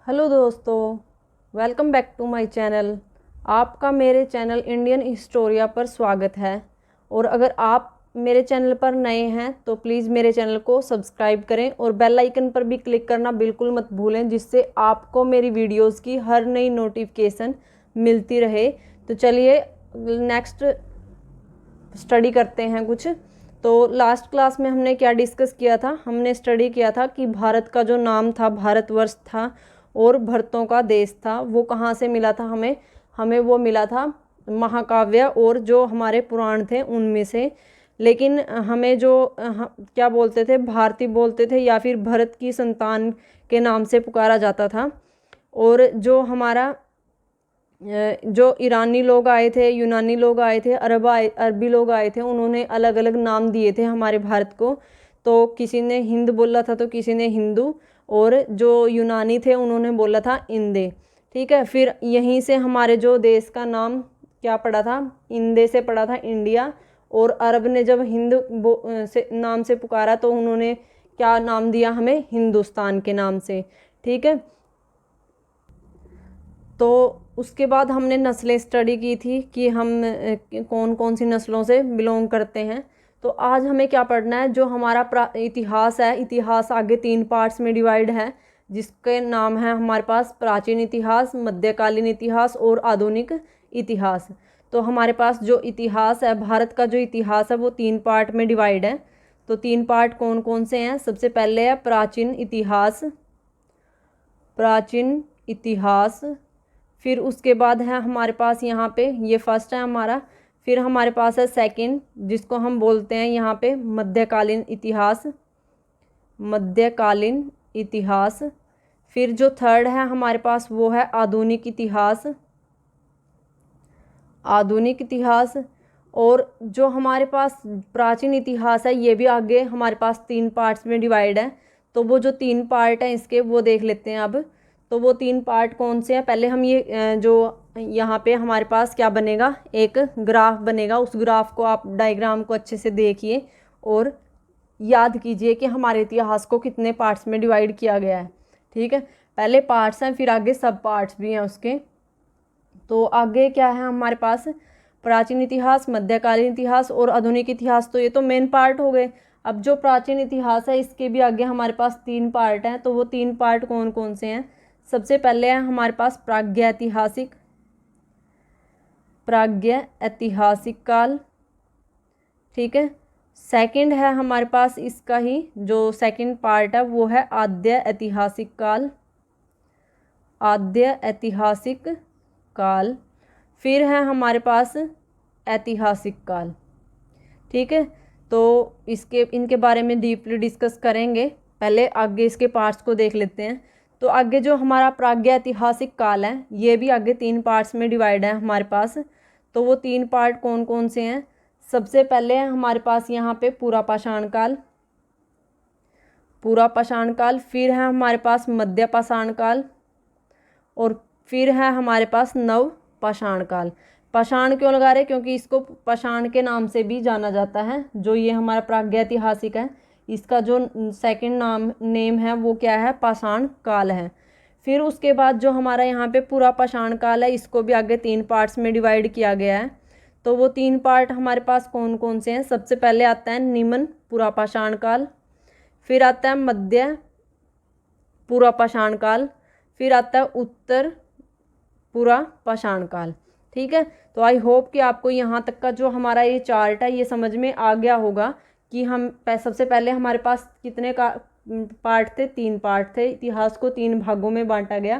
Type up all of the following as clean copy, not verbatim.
Hello दोस्तों, welcome back to my channel. आपका मेरे चैनल इंडियन हिस्टोरिया पर स्वागत है। और अगर आप मेरे चैनल पर नए हैं तो प्लीज़ मेरे चैनल को सब्सक्राइब करें और बेल आइकन पर भी क्लिक करना बिल्कुल मत भूलें, जिससे आपको मेरी वीडियोस की हर नई नोटिफिकेशन मिलती रहे। तो चलिए नेक्स्ट स्टडी करते हैं कुछ। तो लास्ट क्लास में हमने क्या डिस्कस किया था? हमने स्टडी किया था कि भारत का जो नाम था भारतवर्ष था और भरतों का देश था, वो कहाँ से मिला था हमें? हमें वो मिला था महाकाव्य और जो हमारे पुराण थे उनमें से। लेकिन हमें जो क्या बोलते थे, भारती बोलते थे या फिर भरत की संतान के नाम से पुकारा जाता था। और जो हमारा जो ईरानी लोग आए थे, यूनानी लोग आए थे, अरबी लोग आए थे, उन्होंने अलग अलग नाम दिए थे हमारे भारत को। तो किसी ने हिंद बोला था तो किसी ने हिंदू, और जो यूनानी थे उन्होंने बोला था इंदे। ठीक है, फिर यहीं से हमारे जो देश का नाम क्या पड़ा था, इंदे से पड़ा था इंडिया। और अरब ने जब हिंद से नाम से पुकारा तो उन्होंने क्या नाम दिया हमें? हिंदुस्तान के नाम से। ठीक है, तो उसके बाद हमने नस्लें स्टडी की थी कि हम कौन कौन सी नस्लों से बिलोंग करते हैं। तो आज हमें क्या पढ़ना है? जो हमारा इतिहास है, इतिहास आगे 3 पार्ट्स में डिवाइड है, जिसके नाम है हमारे पास प्राचीन इतिहास, मध्यकालीन इतिहास और आधुनिक इतिहास। तो हमारे पास जो इतिहास है, भारत का जो इतिहास है, वो 3 पार्ट में डिवाइड है। तो 3 पार्ट कौन कौन से हैं? सबसे पहले है प्राचीन इतिहास, प्राचीन इतिहास। फिर उसके बाद है हमारे पास यहाँ पे, ये फर्स्ट है हमारा। फिर हमारे पास है सेकंड, जिसको हम बोलते हैं यहाँ पे मध्यकालीन इतिहास, मध्यकालीन इतिहास। फिर जो थर्ड है हमारे पास वो है आधुनिक इतिहास, आधुनिक इतिहास। और जो हमारे पास प्राचीन इतिहास है, ये भी आगे हमारे पास 3 पार्ट्स में डिवाइड है। तो वो जो 3 पार्ट हैं इसके, वो देख लेते हैं अब। तो वो 3 पार्ट कौन से हैं? पहले हम ये जो यहाँ पे हमारे पास क्या बनेगा, एक ग्राफ बनेगा। उस ग्राफ को आप डायग्राम को अच्छे से देखिए और याद कीजिए कि हमारे इतिहास को कितने पार्ट्स में डिवाइड किया गया है। ठीक है, पहले पार्ट्स हैं, फिर आगे सब पार्ट्स भी हैं उसके। तो आगे क्या है हमारे पास? प्राचीन इतिहास, मध्यकालीन इतिहास और आधुनिक इतिहास। तो ये तो मेन पार्ट हो गए। अब जो प्राचीन इतिहास है, इसके भी आगे हमारे पास 3 पार्ट हैं। तो वो 3 पार्ट कौन कौन से हैं? सबसे पहले है हमारे पास प्राग्ञैतिहासिक, प्राग्ञैतिहासिक काल। ठीक है, सेकंड है हमारे पास इसका ही जो सेकंड पार्ट है, वो है आद्य ऐतिहासिक काल, आद्य ऐतिहासिक काल। फिर है हमारे पास ऐतिहासिक काल। ठीक है, तो इनके बारे में डीपली डिस्कस करेंगे। पहले आगे इसके पार्ट्स को देख लेते हैं। तो आगे जो हमारा प्राग्ञैतिहासिक काल है, ये भी आगे 3 पार्ट्स में डिवाइड है हमारे पास। तो वो 3 पार्ट कौन कौन से हैं? सबसे पहले है हमारे पास यहाँ पे पूरा पाषाण काल, पूरा पाषाण काल। फिर है हमारे पास मध्य पाषाण काल, और फिर है हमारे पास नव पाषाण काल। पाषाण क्यों लगा रहे? क्योंकि इसको पाषाण के नाम से भी जाना जाता है। जो ये हमारा प्राग्ञैतिहासिक है, इसका जो सेकंड नेम है वो क्या है? पाषाण काल है। फिर उसके बाद जो हमारा यहाँ पे पूरा पाषाण काल है, इसको भी आगे 3 पार्ट्स में डिवाइड किया गया है। तो वो 3 पार्ट हमारे पास कौन कौन से हैं? सबसे पहले आता है निम्न पूरा पाषाण काल, फिर आता है मध्य पूरा पाषाण काल, फिर आता है उत्तर पूरा पाषाण काल। ठीक है, तो आई होप कि आपको यहाँ तक का जो हमारा ये चार्ट है ये समझ में आ गया होगा कि हम सबसे पहले हमारे पास कितने का पार्ट थे? 3 पार्ट थे। इतिहास को 3 भागों में बांटा गया।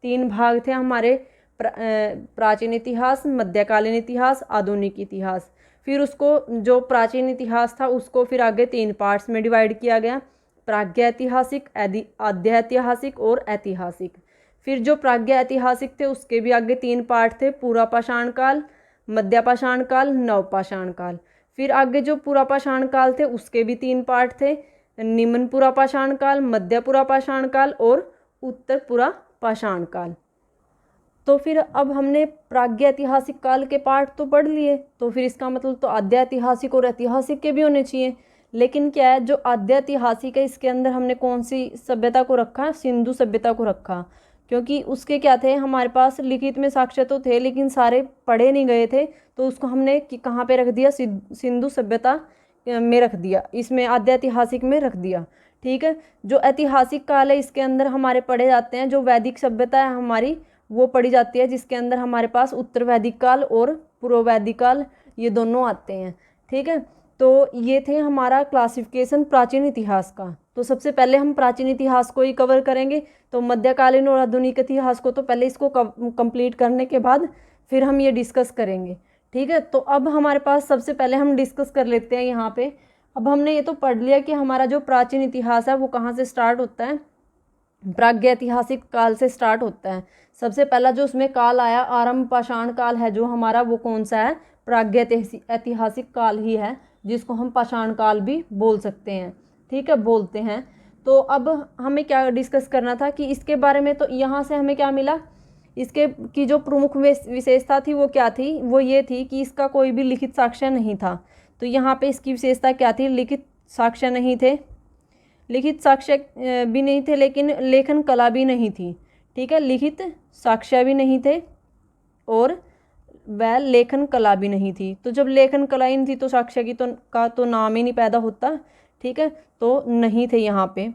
3 भाग थे हमारे, प्राचीन इतिहास, मध्यकालीन इतिहास, आधुनिक इतिहास। फिर उसको जो प्राचीन इतिहास था उसको फिर आगे 3 पार्ट्स में डिवाइड किया गया, प्राग्ञैतिहासिक, आद्य ऐतिहासिक और ऐतिहासिक। फिर जो प्राग्ञैतिहासिक थे उसके भी आगे 3 पार्ट थे, पूरा पाषाण काल, मध्य पाषाण काल, नव पाषाण काल। फिर आगे जो पूरा पाषाण काल थे उसके भी 3 पार्ट थे, निम्न पूरा पाषाण काल, मध्य पूरा पाषाण काल और उत्तर पूरा पाषाण काल। तो फिर अब हमने प्राग्ञैतिहासिक काल के पार्ट तो पढ़ लिए, तो फिर इसका मतलब तो आद्य ऐतिहासिक और ऐतिहासिक के भी होने चाहिए। लेकिन क्या है, जो आद्य ऐतिहासिक है इसके अंदर हमने कौन सी सभ्यता को रखा? सिंधु सभ्यता को रखा। क्योंकि उसके क्या थे, हमारे पास लिखित में साक्ष्य तो थे लेकिन सारे पढ़े नहीं गए थे, तो उसको हमने कहाँ पे रख दिया, सिंधु सभ्यता में रख दिया, इसमें आद्य ऐतिहासिक में रख दिया। ठीक है, जो ऐतिहासिक काल है इसके अंदर हमारे पढ़े जाते हैं, जो वैदिक सभ्यता है हमारी वो पढ़ी जाती है, जिसके अंदर हमारे पास उत्तर वैदिक काल और पूर्व वैदिक काल ये दोनों आते हैं। ठीक है, तो ये थे हमारा क्लासिफिकेशन प्राचीन इतिहास का। तो सबसे पहले हम प्राचीन इतिहास को ही कवर करेंगे, तो मध्यकालीन और आधुनिक इतिहास को तो पहले इसको कंप्लीट करने के बाद फिर हम ये डिस्कस करेंगे। ठीक है, तो अब हमारे पास सबसे पहले हम डिस्कस कर लेते हैं यहाँ पे। अब हमने ये तो पढ़ लिया कि हमारा जो प्राचीन इतिहास है वो कहाँ से स्टार्ट होता है, प्रागैतिहासिक काल से स्टार्ट होता है। सबसे पहला जो उसमें काल आया आरंभ पाषाण काल है जो हमारा, वो कौन सा है, प्रागैतिहासिक काल ही है, जिसको हम पाषाण काल भी बोल सकते हैं। ठीक है, बोलते हैं। तो अब हमें क्या डिस्कस करना था कि इसके बारे में, तो यहाँ से हमें क्या मिला, इसके की जो प्रमुख विशेषता थी वो क्या थी, वो ये थी कि इसका कोई भी लिखित साक्ष्य नहीं था। तो यहाँ पे इसकी विशेषता क्या थी, लिखित साक्ष्य नहीं थे, लिखित साक्ष्य भी नहीं थे, लेकिन लेखन कला भी नहीं थी। ठीक है, लिखित साक्ष्य भी नहीं थे और वह लेखन कला भी नहीं थी। तो जब लेखन कला ही नहीं थी तो साक्ष्य की तो नाम ही नहीं पैदा होता। ठीक है, तो नहीं थे यहाँ पे।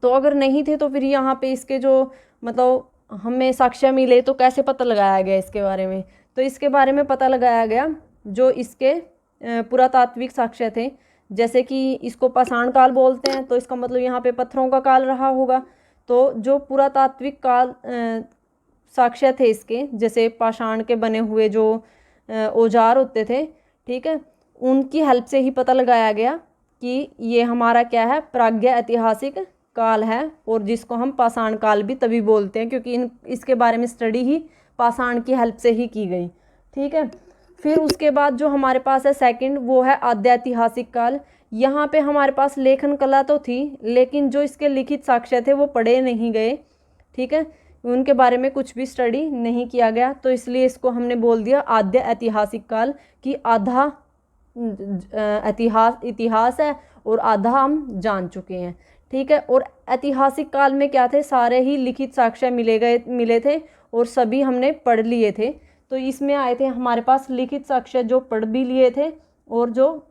तो अगर नहीं थे तो फिर यहाँ पे इसके जो मतलब हमें साक्ष्य मिले तो कैसे पता लगाया गया इसके बारे में, तो इसके बारे में पता लगाया गया जो इसके पुरातात्विक साक्ष्य थे। जैसे कि इसको पाषाण काल बोलते हैं, तो इसका मतलब यहाँ पे पत्थरों का काल रहा होगा। तो जो पुरातात्विक काल साक्ष्य थे इसके, जैसे पाषाण के बने हुए जो औजार होते थे, ठीक है, उनकी हेल्प से ही पता लगाया गया कि ये हमारा क्या है, प्राग्ञ ऐतिहासिक काल है, और जिसको हम पाषाण काल भी तभी बोलते हैं क्योंकि इसके बारे में स्टडी ही पाषाण की हेल्प से ही की गई। ठीक है, फिर उसके बाद जो हमारे पास है सेकंड, वो है आद्य ऐतिहासिक काल। यहाँ पे हमारे पास लेखन कला तो थी लेकिन जो इसके लिखित साक्ष्य थे वो पढ़े नहीं गए। ठीक है, उनके बारे में कुछ भी स्टडी नहीं किया गया, तो इसलिए इसको हमने बोल दिया आद्य ऐतिहासिक काल कि आधा इतिहास है और आधा हम जान चुके हैं। ठीक है, और ऐतिहासिक काल में क्या थे, सारे ही लिखित साक्ष्य मिले थे और सभी हमने पढ़ लिए थे। तो इसमें आए थे हमारे पास लिखित साक्ष्य जो पढ़ भी लिए थे और जो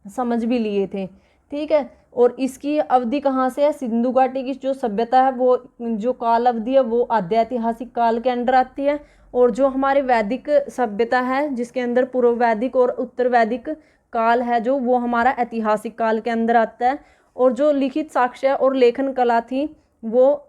समझ भी लिए थे। ठीक है, और इसकी अवधि कहाँ से है, सिंधु घाटी की जो सभ्यता है वो जो काल अवधि है वो आद्य ऐतिहासिक काल के अंडर आती है, और जो हमारे वैदिक सभ्यता है जिसके अंदर पूर्व वैदिक और उत्तर वैदिक काल है जो, वो हमारा ऐतिहासिक काल के अंदर आता है। और जो लिखित साक्ष्य और लेखन कला थी वो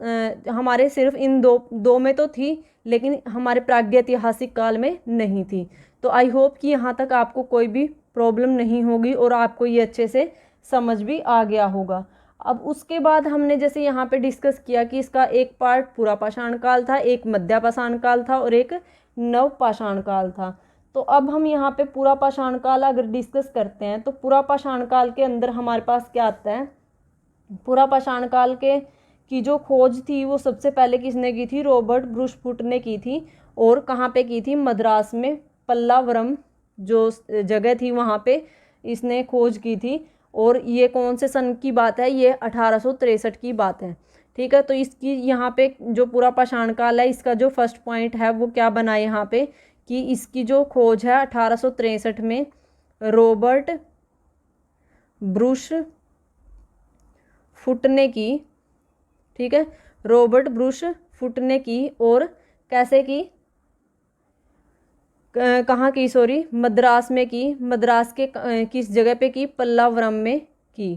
हमारे सिर्फ इन दो में तो थी, लेकिन हमारे प्रागैतिहासिक काल में नहीं थी। तो आई होप कि यहाँ तक आपको कोई भी प्रॉब्लम नहीं होगी और आपको ये अच्छे से समझ भी आ गया होगा। अब उसके बाद हमने जैसे यहाँ पे डिस्कस किया कि इसका एक पार्ट पूरा पाषाण काल था, एक मध्य पाषाण काल था और एक नव पाषाण काल था। तो अब हम यहाँ पे पूरा पाषाण काल अगर डिस्कस करते हैं तो पूरा पाषाण काल के अंदर हमारे पास क्या आता है, पूरा पाषाण काल के की जो खोज थी वो सबसे पहले किसने की थी, रॉबर्ट ब्रूसफुट ने की थी। और कहाँ पे की थी, मद्रास में पल्लावरम जो जगह थी वहाँ पे इसने खोज की थी। और ये कौन से सन की बात है, ये 1863 की बात है। ठीक है, तो इसकी यहाँ पे जो पूरा पाषाण काल है इसका जो फर्स्ट पॉइंट है वो क्या बना यहाँ पे कि इसकी जो खोज है 1863 में रॉबर्ट ब्रूसफुट ने की। ठीक है, रॉबर्ट ब्रूसफुट ने की, और कैसे की, कहाँ की, सॉरी, मद्रास में की। मद्रास के किस जगह पे की, पल्लावरम में की।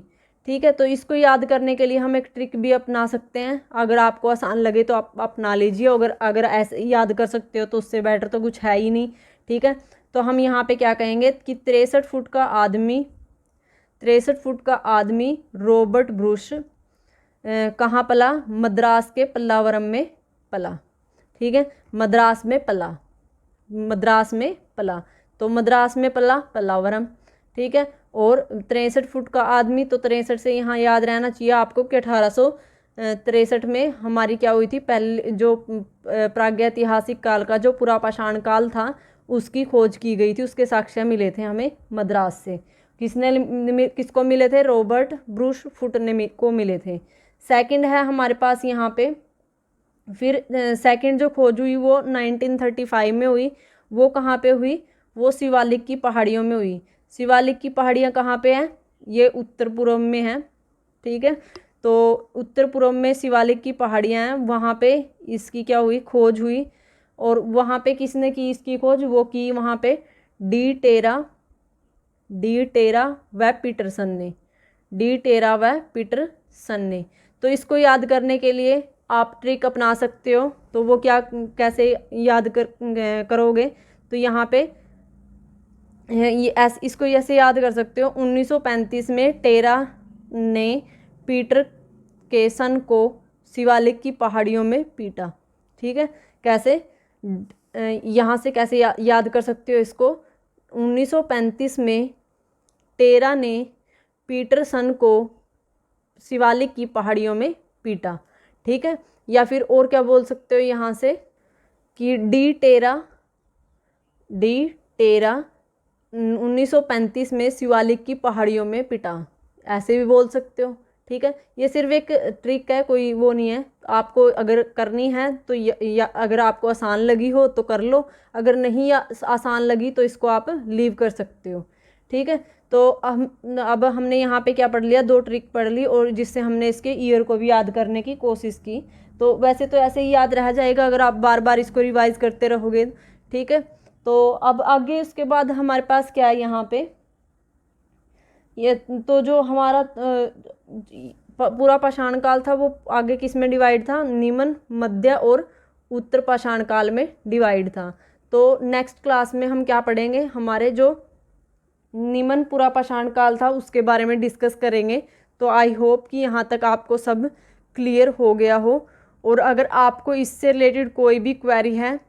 ठीक है, तो इसको याद करने के लिए हम एक ट्रिक भी अपना सकते हैं, अगर आपको आसान लगे तो आप अपना लीजिए, अगर ऐसे ही याद कर सकते हो तो उससे बेटर तो कुछ है ही नहीं। ठीक है, तो हम यहाँ पे क्या कहेंगे कि 63 फुट का आदमी रॉबर्ट ब्रूस कहाँ पला, मद्रास के पल्लावरम में पला। ठीक है, मद्रास में पला, तो मद्रास में पला पल्लावरम। ठीक है, और 63 फुट का आदमी, तो 63 से यहाँ याद रहना चाहिए आपको कि 1863 में हमारी क्या हुई थी, पहले जो प्रागैतिहासिक काल का जो पूरा पाषाण काल था उसकी खोज की गई थी, उसके साक्ष्य मिले थे हमें मद्रास से। किसको मिले थे, रॉबर्ट ब्रूसफुट को मिले थे। सेकंड है हमारे पास यहाँ पे फिर सेकंड जो खोज हुई वो 1935 में हुई। वो कहाँ पे हुई? वो शिवालिक की पहाड़ियों में हुई। शिवालिक की पहाड़ियाँ कहाँ पे हैं? ये उत्तर पूर्व में हैं, ठीक है। तो उत्तर पूर्व में शिवालिक की पहाड़ियाँ हैं, वहाँ पे इसकी क्या हुई? खोज हुई। और वहाँ पे किसने की इसकी खोज? वो की वहाँ पे डी टेरा व पीटरसन ने, डी टेरा व पीटरसन ने। तो इसको याद करने के लिए आप ट्रिक अपना सकते हो। तो वो क्या, कैसे याद करोगे? तो यहाँ पे इसको ऐसे याद कर सकते हो। 1935 में टेरा ने पीटर के सन को शिवालिक की पहाड़ियों में पीटा, ठीक है। कैसे? यहाँ से कैसे याद कर सकते हो इसको? 1935 में टेरा ने पीटरसन को शिवालिक की पहाड़ियों में पीटा, ठीक है। या फिर और क्या बोल सकते हो यहाँ से कि डी टेरा 1935 में शिवालिक की पहाड़ियों में पिटा, ऐसे भी बोल सकते हो, ठीक है। ये सिर्फ एक ट्रिक है, कोई वो नहीं है। आपको अगर करनी है तो या अगर आपको आसान लगी हो तो कर लो, अगर नहीं आसान लगी तो इसको आप लीव कर सकते हो, ठीक है। तो अब हमने यहाँ पे क्या पढ़ लिया? 2 ट्रिक पढ़ ली, और जिससे हमने इसके ईयर को भी याद करने की कोशिश की। तो वैसे तो ऐसे ही याद रह जाएगा अगर आप बार बार इसको रिवाइज करते रहोगे, ठीक है। तो अब आगे इसके बाद हमारे पास क्या है यहाँ पे? ये तो जो हमारा पूरा पाषाण काल था वो आगे किस में डिवाइड था? निम्न, मध्य और उत्तर पाषाण काल में डिवाइड था। तो नेक्स्ट क्लास में हम क्या पढ़ेंगे? हमारे जो निम्न पूरा पाषाण काल था उसके बारे में डिस्कस करेंगे। तो आई होप कि यहाँ तक आपको सब क्लियर हो गया हो। और अगर आपको इससे रिलेटेड कोई भी क्वेरी है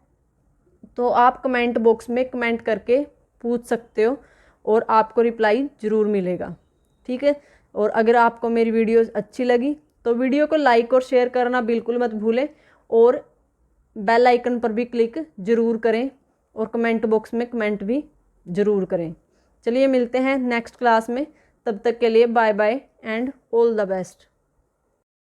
तो आप कमेंट बॉक्स में कमेंट करके पूछ सकते हो और आपको रिप्लाई ज़रूर मिलेगा, ठीक है। और अगर आपको मेरी वीडियो अच्छी लगी तो वीडियो को लाइक और शेयर करना बिल्कुल मत भूलें, और बेल आइकन पर भी क्लिक ज़रूर करें, और कमेंट बॉक्स में कमेंट भी ज़रूर करें। चलिए मिलते हैं नेक्स्ट क्लास में, तब तक के लिए bye bye and all the best.